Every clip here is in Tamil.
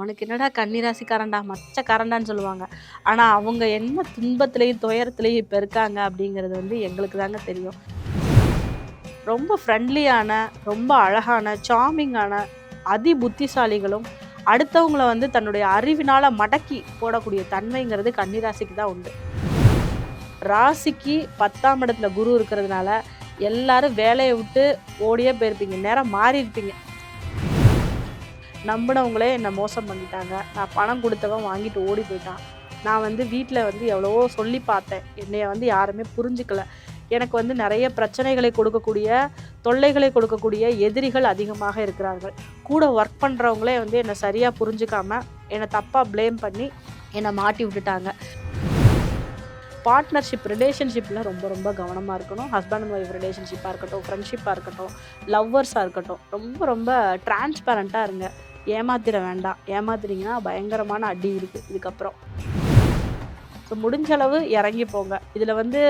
அவனுக்கு என்னடா கன்னிராசிக்காரன்டா மச்சக்காரன்டான்னு சொல்லுவாங்க. ஆனா அவங்க என்ன துன்பத்திலயும், துயரத்திலயும் இப்ப இருக்காங்க அப்படிங்கிறது வந்து எங்களுக்கு தாங்க தெரியும். ரொம்ப ஃப்ரெண்ட்லியான, ரொம்ப அழகான, சார்மிங்கான, அதி புத்திசாலிகளும், அடுத்தவங்கள வந்து தன்னுடைய அறிவினால மடக்கி போடக்கூடிய தன்மைங்கிறது கன்னிராசிக்கு தான் உண்டு. ராசிக்கு 10ஆம் இடத்துல குரு இருக்கிறதுனால, எல்லாரும் வேலைய விட்டு ஓடியே போயிருப்பீங்க. நேரம் மாறியிருப்பீங்க. நம்புனவங்களே என்ன மோசம் பண்ணிட்டாங்க. நான் பணம் குடுத்தவன் வாங்கிட்டு ஓடி போயிட்டான். நான் வந்து வீட்ல வந்து எவ்வளவோ சொல்லி பார்த்தேன். என்னைய வந்து யாருமே புரிஞ்சுக்கல. எனக்கு வந்து நெறைய பிரச்சனைகளை கொடுக்கக்கூடிய, தொல்லைகளை கொடுக்கக்கூடிய எதிரிகள் அதிகமாக இருக்கிறார்கள். கூட ஒர்க் பண்றவங்களே வந்து என்ன சரியா புரிஞ்சுக்காம, என்ன தப்பா ப்ளேம் பண்ணி, என்ன மாட்டி விட்டுட்டாங்க. பார்ட்னர்ஷிப், ரிலேஷன்ஷிப்ல ரொம்ப ரொம்ப கவனமா இருக்கணும். ஹஸ்பண்ட் அண்ட் ஒய்ஃப் ரிலேஷன்ஷிப்பா இருக்கட்டும், ஃப்ரெண்ட்ஷிப்பா இருக்கட்டும், லவ்வர்ஸா இருக்கட்டும். ரொம்ப ரொம்ப டிரான்ஸ்பரண்டா இருங்க. ஏமாத்திட வேண்டாம். ஏமாத்துனீங்கன்னா பயங்கரமான அடி இருக்கு இதுக்கப்புறம். ஸோ முடிஞ்ச அளவு இறங்கி போங்க. இதில வந்து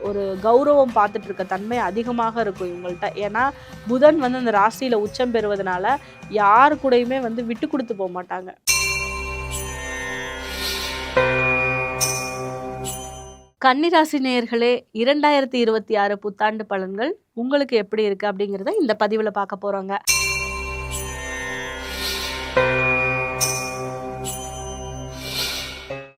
ஒரு கௌரவம் பார்த்துட்டு இருக்க தன்மை அதிகமாக இருக்கும் இவங்கள்ட்ட. ஏன்னா புதன் வந்து அந்த ராசியில உச்சம் பெறுவதனால யாரு கூடயுமே வந்து விட்டு குடுத்து போமாட்டாங்க. கன்னிராசி நேயர்களே, 2026 புத்தாண்டு பலன்கள் உங்களுக்கு எப்படி இருக்கு அப்படிங்கிறத இந்த பதிவுல பார்க்க போறோங்க.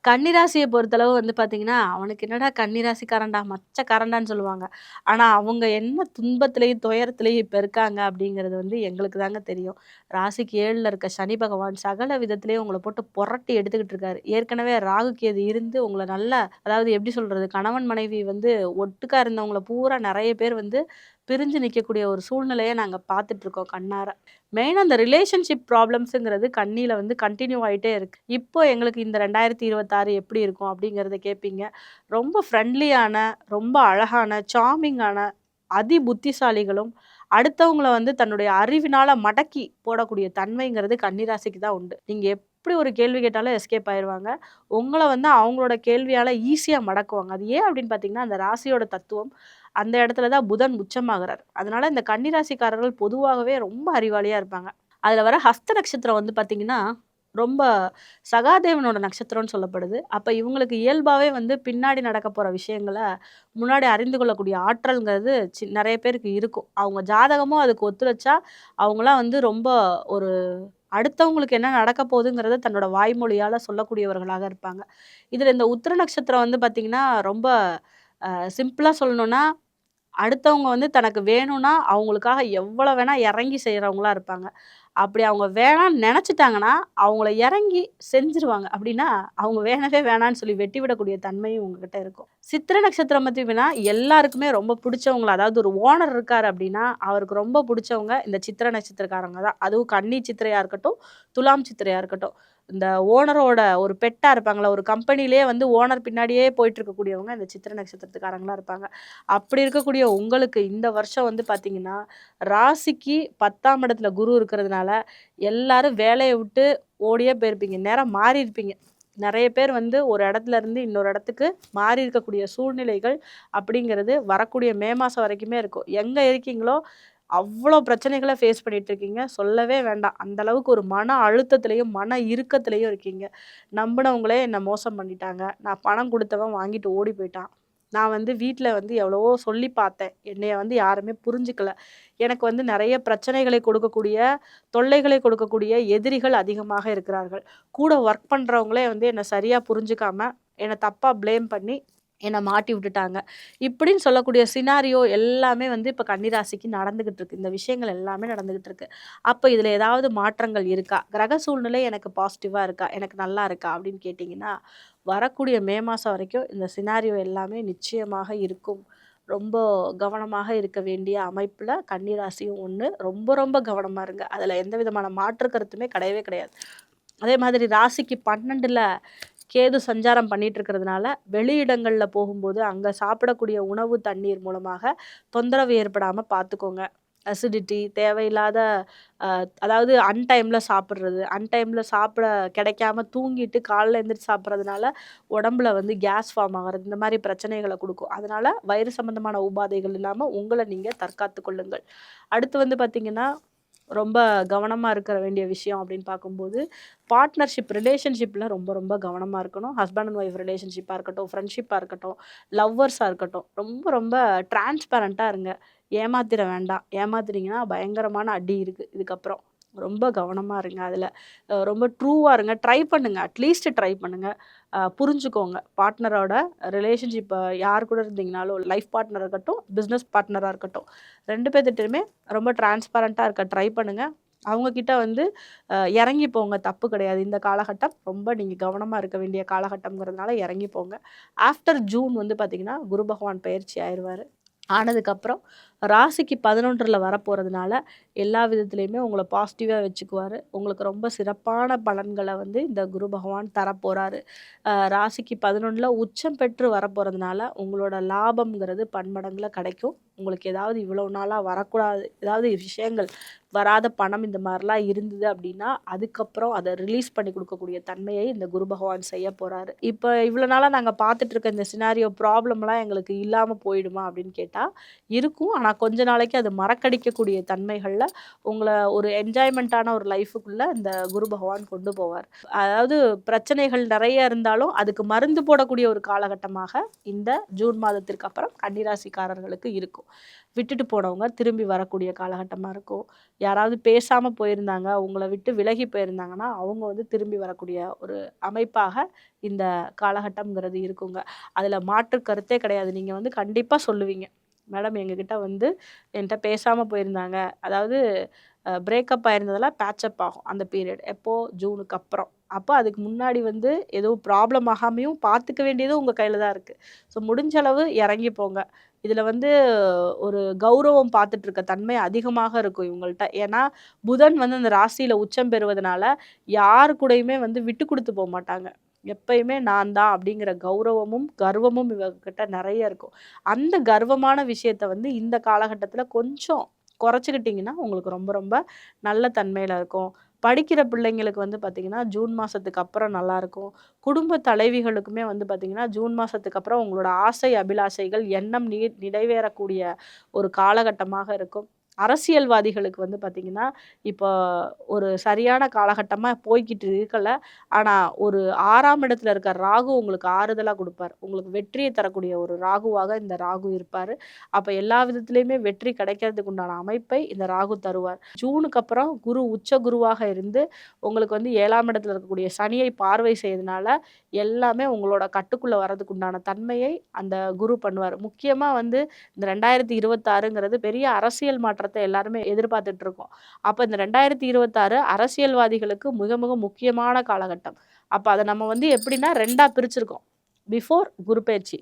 கன்னிராசிய பொறுத்தளவு வந்து பார்த்தீங்கன்னா, அவனுக்கு என்னடா கன்னிராசிக்காரன்டா மச்சக்காரன்டான்னு சொல்லுவாங்க. ஆனா அவங்க என்ன துன்பத்திலயும், துயரத்திலயும் இப்ப இருக்காங்க அப்படிங்கிறது வந்து எங்களுக்கு தாங்க தெரியும். ராசிக்கு 7ல இருக்க சனி பகவான் சகல விதத்திலயும் உங்கள போட்டு புரட்டி எடுத்துக்கிட்டு இருக்காரு. ஏற்கனவே ராகு கேது இருந்து உங்கள நல்லா, அதாவது எப்படி சொல்றது, கணவன் மனைவி வந்து ஒட்டுக்கா இருந்தவங்கள பூரா நெறைய பேர் வந்து பிரிஞ்சு நிக்கக்கூடிய ஒரு சூழ்நிலைய நாங்க பார்த்துட்டு இருக்கோம் கண்ணார. மெயினா அந்த ரிலேஷன்ஷிப் ப்ராப்ளம்ஸ்ங்கிறது கண்ணில வந்து கன்டின்யூ ஆயிட்டே இருக்கு. இப்போ எங்களுக்கு இந்த 2026 எப்படி இருக்கும் அப்படிங்கிறத கேட்பீங்க. ரொம்ப ஃப்ரெண்ட்லியான, ரொம்ப அழகான, சார்மிங்கான, அதி புத்திசாலிகளும், அடுத்தவங்கள வந்து தன்னுடைய அறிவினால மடக்கி போடக்கூடிய தன்மைங்கிறது கன்னிராசிக்கு தான் உண்டு. நீங்க எப்படி ஒரு கேள்வி கேட்டாலும் எஸ்கேப் ஆயிருவாங்க. உங்கள வந்து அவங்களோட கேள்வியால ஈஸியா மடக்குவாங்க. அது ஏன் அப்படின்னு பார்த்தீங்கன்னா, அந்த ராசியோட தத்துவம் அந்த இடத்துல தான் புதன் உச்சமாகுறார். அதனால இந்த கன்னிராசிக்காரர்கள் பொதுவாகவே ரொம்ப அறிவாளியா இருப்பாங்க. அதுல வர ஹஸ்த நட்சத்திரம் வந்து பார்த்தீங்கன்னா, ரொம்ப சகாதேவனோட நட்சத்திரம்னு சொல்லப்படுது. அப்ப இவங்களுக்கு இயல்பாவே வந்து பின்னாடி நடக்க போற விஷயங்கள முன்னாடி அறிந்து கொள்ளக்கூடிய ஆற்றல்ங்கிறது நெறைய பேருக்கு இருக்கும். அவங்க ஜாதகமும் அதுக்கு ஒத்துழைச்சா, அவங்கலாம் வந்து ரொம்ப ஒரு அடுத்தவங்களுக்கு என்ன நடக்க போகுதுங்கிறத தன்னோட வாய்மொழியால சொல்லக்கூடியவர்களாக இருப்பாங்க. இதுல இந்த உத்திர நட்சத்திரம் வந்து பார்த்தீங்கன்னா, ரொம்ப சிம்பிளா சொல்லணும்னா, அடுத்தவங்க வந்து தனக்கு வேணும்னா, அவங்களுக்காக எவ்வளோ வேணா இறங்கி செய்றவங்களா இருப்பாங்க. அப்படி அவங்க வேணான்னு நெனச்சுட்டாங்கன்னா, அவங்கள இறங்கி செஞ்சுருவாங்க. அப்படின்னா, அவங்க வேணவே வேணான்னு சொல்லி வெட்டி விடக்கூடிய தன்மையும் உங்ககிட்ட இருக்கும். சித்திரை நட்சத்திரம் பார்த்தீங்கன்னா, எல்லாருக்குமே ரொம்ப புடிச்சவங்கள, அதாவது ஒரு ஓனர் இருக்காரு அப்படின்னா, அவருக்கு ரொம்ப புடிச்சவங்க இந்த சித்திரை நட்சத்திரக்காரங்க தான். அதுவும் கன்னி சித்திரையா இருக்கட்டும், துலாம் சித்திரையா இருக்கட்டும். இந்த ஓனரோட ஒரு பெட்டா இருப்பாங்கல்ல, ஒரு கம்பெனியிலேயே வந்து ஓனர் பின்னாடியே போயிட்டு இருக்கக்கூடியவங்க இந்த சித்திரை நட்சத்திரத்துக்காரங்களா இருப்பாங்க. அப்படி இருக்கக்கூடிய உங்களுக்கு இந்த வருஷம் வந்து பார்த்தீங்கன்னா, ராசிக்கு 10ஆம் இடத்துல குரு இருக்கிறதுனால, எல்லாரும் வேலைய விட்டு ஓடியே போயிருப்பீங்க. நேரம் மாறியிருப்பீங்க. நெறைய பேர் வந்து ஒரு இடத்துல இருந்து இன்னொரு இடத்துக்கு மாறி இருக்கக்கூடிய சூழ்நிலைகள் அப்படிங்கிறது வரக்கூடிய மே மாசம் வரைக்குமே இருக்கும். எங்க இருக்கீங்களோ, அவ்வளோ பிரச்சனைகள ஃபேஸ் பண்ணிட்டு இருக்கீங்க. சொல்லவே வேண்டாம். அந்த அளவுக்கு ஒரு மன அழுத்தத்திலயும், மன இறுக்கத்திலயும் இருக்கீங்க. நம்புனவங்களே என்ன மோசம் பண்ணிட்டாங்க. நான் பணம் குடுத்தவன் வாங்கிட்டு ஓடி போயிட்டான். நான் வந்து வீட்ல வந்து எவ்வளவோ சொல்லி பார்த்தேன். என்னைய வந்து யாருமே புரிஞ்சுக்கல. எனக்கு வந்து நெறைய பிரச்சனைகளை கொடுக்கக்கூடிய, தொல்லைகளை கொடுக்கக்கூடிய எதிரிகள் அதிகமாக இருக்கிறார்கள். கூட ஒர்க் பண்றவங்களே வந்து என்ன சரியா புரிஞ்சுக்காம, என்ன தப்பா ப்ளேம் பண்ணி, என்ன மாட்டி விட்டுட்டாங்க. இப்படின்னு சொல்லக்கூடிய சினாரியோ எல்லாமே வந்து இப்ப கன்னிராசிக்கு நடந்துகிட்டு இருக்கு. இந்த விஷயங்கள் எல்லாமே நடந்துகிட்டு இருக்கு. அப்ப இதுல ஏதாவது மாற்றங்கள் இருக்கா? கிரக சூழ்நிலை எனக்கு பாசிட்டிவா இருக்கா? எனக்கு நல்லா இருக்கா? அப்படின்னு கேட்டீங்கன்னா, வரக்கூடிய மே மாசம் வரைக்கும் இந்த சினாரியோ எல்லாமே நிச்சயமாக இருக்கும். ரொம்ப கவனமாக இருக்க வேண்டிய அமைப்புல கன்னிராசியும் ஒண்ணு. ரொம்ப ரொம்ப கவனமா இருங்க. அதுல எந்த விதமான மாற்று கருத்துமே கிடையவே கிடையாது. அதே மாதிரி ராசிக்கு 12ல கேது சஞ்சாரம் பண்ணிட்டு இருக்கிறதுனால, வெளியிடங்கள்ல போகும்போது அங்க சாப்பிடக்கூடிய உணவு, தண்ணீர் மூலமாக தொந்தரவு ஏற்படாம பார்த்துக்கோங்க. அசிடிட்டி, தேவையில்லாத அ அதாவது அன்டைம்ல சாப்பிடுறது, அன்டைம்ல சாப்பிட கிடைக்காம தூங்கிட்டு காலைல எந்திரிச்சு சாப்பிடுறதுனால, உடம்புல வந்து கேஸ் ஃபார்ம் ஆகுறது, இந்த மாரி பிரச்சனைகள குடுக்கும். அதனால வயிறு சம்மந்தமான உபாதைகள் இல்லாம உங்கள நீங்க தற்காத்துக் கொள்ளுங்கள். அடுத்து வந்து பார்த்தீங்கன்னா, ரொம்ப கவனமா இருக்க வேண்டிய விஷயம் அப்படின்னு பார்க்கும்போது, பார்ட்னர்ஷிப் ரிலேஷன்ஷிப்ல ரொம்ப ரொம்ப கவனமா இருக்கணும். ஹஸ்பண்ட் அண்ட் ஒய்ஃப் ரிலேஷன்ஷிப்பா இருக்கட்டும், ஃப்ரெண்ட்ஷிப்பா இருக்கட்டும், லவ்வர்ஸா இருக்கட்டும். ரொம்ப ரொம்ப டிரான்ஸ்பரன்ட்டா இருங்க. ஏமாத்திற வேண்டாம். ஏமாத்துனீங்கன்னா பயங்கரமான அடி இருக்கு இதுக்கப்புறம். ரொம்ப கவனமா இருங்க அதுல. ரொம்ப ட்ரூவா இருங்க. ட்ரை பண்ணுங்க. அட்லீஸ்ட் ட்ரை பண்ணுங்க. புரிஞ்சுக்கோங்க. பார்ட்னரோட ரிலேஷன்ஷிப்ப யார் கூட இருந்தீங்கனாலும், லைஃப் பார்ட்னரா இருக்கட்டும், பிசினஸ் பார்ட்னரா இருக்கட்டும், 2 பேத்துட்டயுமே ரொம்ப டிரான்ஸ்பரன்ட்டா இருக்க ட்ரை பண்ணுங்க. அவங்க கிட்ட வந்து இறங்கி போங்க. தப்பு கிடையாது. இந்த காலகட்டம் ரொம்ப நீங்க கவனமா இருக்க வேண்டிய காலகட்டம்ங்கிறதுனால இறங்கி போங்க. ஆஃப்டர் ஜூன் வந்து பார்த்தீங்கன்னா, குரு பகவான் பெயர்ச்சி ஆயிருவாரு. ஆனதுக்கப்புறம் ராசிக்கு 11ல வரப்போறதுனால, எல்லா விதத்திலயுமே உங்கள பாசிட்டிவா வச்சுக்குவாரு. உங்களுக்கு ரொம்ப சிறப்பான பலன்கள வந்து இந்த குரு பகவான் தரப்போறாரு. ராசிக்கு 11ல உச்சம் பெற்று வரப்போறதுனால, உங்களோட லாபம்ங்கிறது பன்மடங்குல கிடைக்கும். உங்களுக்கு ஏதாவது இவ்வளோ நாளா வரக்கூடாது, ஏதாவது விஷயங்கள் வராத பணம் இந்த மாரிலாம் இருந்தது அப்படின்னா, அதுக்கப்புறம் அத ரிலீஸ் பண்ணி குடுக்கக்கூடிய தன்மையை இந்த குரு பகவான் செய்ய போறாரு. இப்ப இவ்வளோ நாளா நாங்க பார்த்துட்டு இருக்க இந்த சினாரியோ ப்ராப்ளம்லாம் எங்களுக்கு இல்லாம போயிடுமா அப்படின்னு கேட்டா, இருக்கும். ஆனா கொஞ்ச நாளைக்கு அது மறக்கடிக்கக்கூடிய தன்மைகள்ல உங்கள ஒரு என்ஜாய்மென்ட்டான ஒரு லைஃப்க்குள்ள இந்த குரு பகவான் கொண்டு போவார். அதாவது பிரச்சனைகள் நெறைய இருந்தாலும், அதுக்கு மருந்து போடக்கூடிய ஒரு காலகட்டமாக இந்த ஜூன் மாதத்திற்கு அப்புறம் கன்னிராசிக்காரர்களுக்கு இருக்கும். விட்டுட்டு போனவங்க திரும்பி வரக்கூடிய காலகட்டமா இருக்கும். யாராவது பேசாம போயிருந்தாங்க, உங்கள விட்டு விலகி போயிருந்தாங்கன்னா, அவங்க வந்து திரும்பி வரக்கூடிய ஒரு அமைப்பாக இந்த காலகட்டம்ங்கிறது இருக்குங்க. அதுல மாற்று கருத்தே கிடையாது. நீங்க வந்து கண்டிப்பா சொல்லுவீங்க. மேடம் எங்ககிட்ட வந்து என்ட்ட பேசாம போயிருந்தாங்க. அதாவது பிரேக்கப் ஆயிருந்ததெல்லாம் பேட்சப் ஆகும் அந்த பீரியட். எப்போ? ஜூனுக்கு அப்புறம். அப்போ அதுக்கு முன்னாடி வந்து எதுவும் ப்ராப்ளம் ஆகாமயும் பார்த்துக்க வேண்டியது உங்க கையில தான் இருக்கு. ஸோ முடிஞ்ச அளவு இறங்கி போங்க. இதுல வந்து ஒரு கௌரவம் பார்த்துட்டு இருக்க தன்மை அதிகமாக இருக்கும் இவங்கள்ட்ட. ஏன்னா, புதன் வந்து அந்த ராசியில உச்சம் பெறுவதனால, யார் கூடயுமே வந்து விட்டு குடுத்து போமாட்டாங்க. எப்பயுமே நான் தான் அப்படிங்கிற கௌரவமும், கர்வமும் இவங்ககிட்ட நெறைய இருக்கும். அந்த கர்வமான விஷயத்த வந்து இந்த காலகட்டத்தில கொஞ்சம் குறைச்சுக்கிட்டீங்கன்னா, உங்களுக்கு ரொம்ப ரொம்ப நல்ல தன்மையில இருக்கும். படிக்கிற பிள்ளைங்களுக்கு வந்து பார்த்தீங்கன்னா, ஜூன் மாசத்துக்கு அப்புறம் நல்லாயிருக்கும். குடும்ப தலைவிகளுக்குமே வந்து பார்த்தீங்கன்னா, ஜூன் மாசத்துக்கு அப்புறம் உங்களோட ஆசை, அபிலாஷைகள், எண்ணம் நிறைவேறக்கூடிய ஒரு காலகட்டமாக இருக்கும். அரசியல்வாதிகளுக்கு வந்து பார்த்தீங்கன்னா, இப்போ ஒரு சரியான காலகட்டமா போய்க்கிட்டு இருக்கல. ஆனா, ஒரு 6ஆம் இடத்துல இருக்க ராகு உங்களுக்கு ஆறுதலா குடுப்பார். உங்களுக்கு வெற்றிய தரக்கூடிய ஒரு ராகுவாக இந்த ராகு இருப்பாரு. அப்ப எல்லா விதத்திலயுமே வெற்றி கிடைக்கிறதுக்கு உண்டான அமைப்பை இந்த ராகு தருவார். ஜூனுக்கு அப்புறம் குரு உச்ச குருவாக இருந்து உங்களுக்கு வந்து 7ஆம் இடத்துல இருக்கக்கூடிய சனியை பார்வை செய்றதுனால, எல்லாமே உங்களோட கட்டுக்குள்ள வரதுக்கு உண்டான தன்மையை அந்த குரு பண்ணுவாரு. முக்கியமா வந்து இந்த 2026ங்கிறது பெரிய அரசியல் மாற்றத்த எல்லாருமே எதிர்பார்த்துட்டு இருக்கோம். அப்ப இந்த 2026 அரசியல்வாதிகளுக்கு மிக மிக முக்கியமான காலகட்டம். அப்ப அத நம்ம வந்து எப்படின்னா 2ஆ பிரிச்சிருக்கோம். பிஃபோர் குரு பெயர்ச்சி,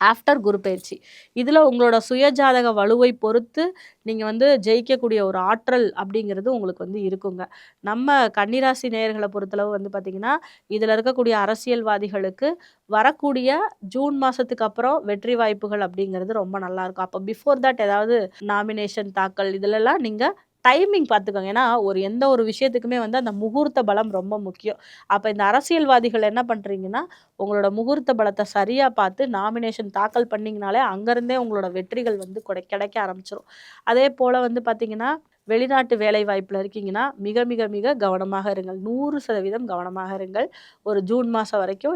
ஆஃப்டர் குரு பெயர்ச்சி. இதுல உங்களோட சுயஜாதக வலுவை பொறுத்து நீங்க வந்து ஜெயிக்கக்கூடிய ஒரு ஆற்றல் அப்படிங்கிறது உங்களுக்கு வந்து இருக்குங்க. நம்ம கன்னிராசி நேயர்கள பொறுத்தளவு வந்து பார்த்தீங்கன்னா, இதுல இருக்கக்கூடிய அரசியல்வாதிகளுக்கு வரக்கூடிய ஜூன் மாசத்துக்கு அப்புறம் வெற்றி வாய்ப்புகள் அப்படிங்கிறது ரொம்ப நல்லாருக்கும். அப்ப பிஃபோர் தட் ஏதாவது நாமினேஷன் தாக்கல் இதுலலாம் நீங்க டைமிங் பார்த்துக்கோங்க. ஏன்னா, எந்த ஒரு விஷயத்துக்குமே வந்து அந்த முகூர்த்த பலம் ரொம்ப முக்கியம். அப்ப இந்த அரசியல்வாதிகள் என்ன பண்றீங்கன்னா, உங்களோட முகூர்த்த பலத்த சரியா பார்த்து நாமினேஷன் தாக்கல் பண்ணீங்கனாலே, அங்கருந்தே உங்களோட வெற்றிகள் வந்து கிடைக்க ஆரம்பிச்சுரும். அதே போல வந்து பார்த்தீங்கன்னா, வெளிநாட்டு வேலை வாய்ப்புல இருக்கீங்கன்னா, மிக மிக மிக கவனமாக இருங்கள். 100% கவனமாக இருங்கள். ஒரு ஜூன் மாசம் வரைக்கும்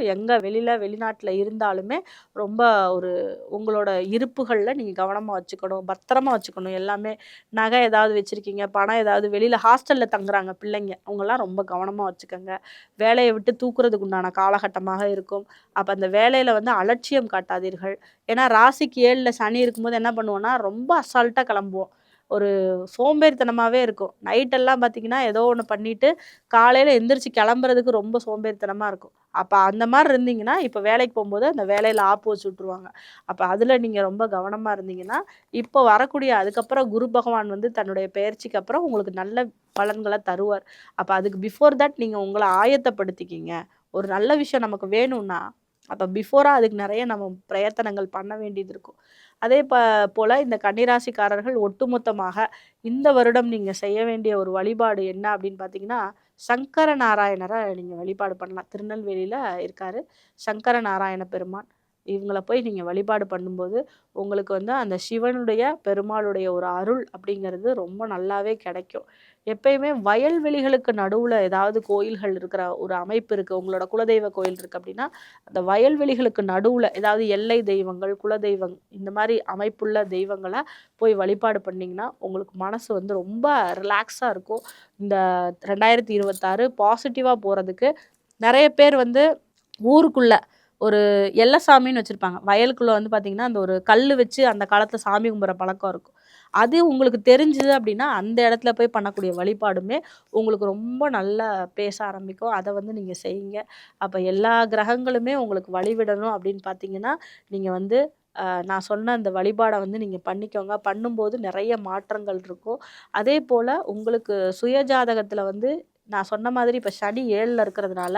வெளிநாட்ல இருந்தாலுமே, ரொம்ப ஒரு உங்களோட இருப்புகள்ல நீங்க கவனமா வச்சுக்கணும். பத்திரமா வச்சுக்கணும் எல்லாமே. நகை ஏதாவது வச்சிருக்கீங்க, பணம் ஏதாவது வெளியில ஹாஸ்டல்ல தங்குறாங்க பிள்ளைங்க. அவங்கலாம் ரொம்ப கவனமா வச்சுக்கங்க. வேலைய விட்டு தூக்குறதுக்கு உண்டான காலகட்டமாக இருக்கும். அப்ப அந்த வேலையில வந்து அலட்சியம் காட்டாதீர்கள். ஏன்னா ராசிக்கு 7ல சனி இருக்கும்போது என்ன பண்ணுவோம்னா, ரொம்ப அசால்ட்டா கிளம்புவோம். ஒரு சோம்பேறித்தனமாவே இருக்கும். நைட்டெல்லாம் பார்த்தீங்கன்னா, ஏதோ ஒண்ணு பண்ணிட்டு, காலையில எந்திரிச்சு கிளம்புறதுக்கு ரொம்ப சோம்பேறித்தனமா இருக்கும். அப்ப அந்த மாரி இருந்தீங்கன்னா, இப்ப வேலைக்கு போம்போது அந்த வேலையில ஆப்பு வச்சு விட்டுருவாங்க. அப்ப அதுல நீங்க ரொம்ப கவனமா இருந்தீங்கன்னா, இப்போ வரக்கூடிய அதுக்கப்புறம் குரு பகவான் வந்து தன்னுடைய பெயர்ச்சிக்கு அப்புறம் உங்களுக்கு நல்ல பலன்கள தருவார். அப்ப அதுக்கு பிஃபோர் தட் நீங்க உங்கள ஆயத்தப்படுத்திக்கிங்க. ஒரு நல்ல விஷயம் நமக்கு வேணும்னா, அப்ப பிஃபோரா அதுக்கு நெறைய நம்ம பிரயத்தனங்கள் பண்ண வேண்டியது இருக்கும். அதே போல இந்த கன்னிராசிக்காரர்கள் ஒட்டுமொத்தமாக இந்த வருடம் நீங்க செய்ய வேண்டிய ஒரு வழிபாடு என்ன அப்படின்னு பார்த்தீங்கன்னா, சங்கர நாராயணர நீங்க வழிபாடு பண்ணலாம். திருநெல்வேலியில இருக்காரு. சங்கர நாராயண பெருமான். இவங்கள போய் நீங்க வழிபாடு பண்ணும்போது, உங்களுக்கு வந்து அந்த சிவனுடைய, பெருமாளுடைய ஒரு அருள் அப்படிங்கிறது ரொம்ப நல்லாவே கிடைக்கும். எப்பயுமே வயல்வெளிகளுக்கு நடுவுல ஏதாவது கோயில்கள் இருக்கிற ஒரு அமைப்பு இருக்கு. உங்களோட குலதெய்வ கோயில் இருக்கு அப்படின்னா, அந்த வயல்வெளிகளுக்கு நடுவுல ஏதாவது எல்லை தெய்வங்கள், குலதெய்வம் இந்த மாரி அமைப்புள்ள தெய்வங்கள போய் வழிபாடு பண்ணீங்கன்னா, உங்களுக்கு மனசு வந்து ரொம்ப ரிலாக்ஸா இருக்கும். இந்த 2026 பாசிட்டிவா போறதுக்கு நெறைய பேர் வந்து ஊருக்குள்ள ஒரு எல்லைசாமின்னு வச்சிருப்பாங்க. வயலுக்குள்ள வந்து பார்த்தீங்கன்னா, அந்த ஒரு கல்லு வச்சு அந்த காலத்துல சாமி கும்பிடுற பழக்கம் இருக்கும். அது உங்களுக்கு தெரிஞ்சுது அப்டின்னா, அந்த இடத்துல போய் பண்ணக்கூடிய வழிபாடுமே உங்களுக்கு ரொம்ப நல்லா பேச ஆரம்பிக்கும். அத வந்து நீங்க செய்யுங்க. அப்ப எல்லா கிரகங்களுமே உங்களுக்கு வழிவிடணும் அப்டின்னு பார்த்தீங்கன்னா, நீங்க வந்து நான் சொன்ன அந்த வழிபாட வந்து நீங்க பண்ணிக்கோங்க. பண்ணும்போது நெறைய மாற்றங்கள் இருக்கும். அதேபோல உங்களுக்கு சுய ஜாதகத்துல வந்து நான் சொன்ன மாதிரி இப்ப சனி 7ல இருக்கிறதுனால,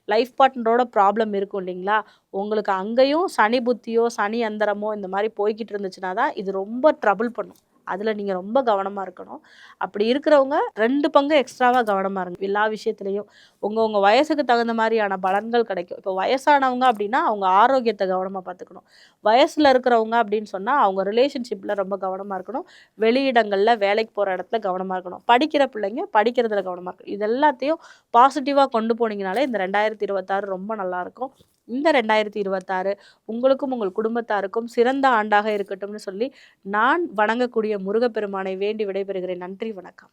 லைஃப் பார்ட்னரோட ப்ராப்ளம் இருக்கும் இல்லைங்களா? உங்களுக்கு அங்கேயும் சனி புத்தியோ, சனி அந்தரமோ இந்த மாரி போய்க்கிட்டு இருந்துச்சுன்னா தான், இது ரொம்ப ட்ரபிள் பண்ணும். அதுல நீங்க ரொம்ப கவனமா இருக்கணும். அப்படி இருக்கிறவங்க 2 பங்கு எக்ஸ்ட்ராவா கவனமா இருங்க. எல்லா விஷயத்திலயும். உங்க வயசுக்கு தகுந்த மாரியான பலன்கள் கிடைக்கும். இப்போ வயசானவங்க அப்படின்னா, அவங்க ஆரோக்கியத்த கவனமா பார்த்துக்கணும். வயசுல இருக்கிறவங்க அப்படின்னு சொன்னா, அவங்க ரிலேஷன்ஷிப்ல ரொம்ப கவனமா இருக்கணும். வெளியிடங்கள்ல, வேலைக்கு போற இடத்துல கவனமா இருக்கணும். படிக்கிற பிள்ளைங்க படிக்கிறதுல கவனமா இருக்கணும். இது எல்லாத்தையும் பாசிட்டிவா கொண்டு போனீங்கனாலே, இந்த 2026 ரொம்ப நல்லாயிருக்கும். இந்த 2026 உங்களுக்கும், உங்கள் குடும்பத்தாருக்கும் சிறந்த ஆண்டாக இருக்கட்டும்னு சொல்லி, நான் வணங்கக்கூடிய முருகப்பெருமானை வேண்டி விடைபெறுகிறேன். நன்றி, வணக்கம்.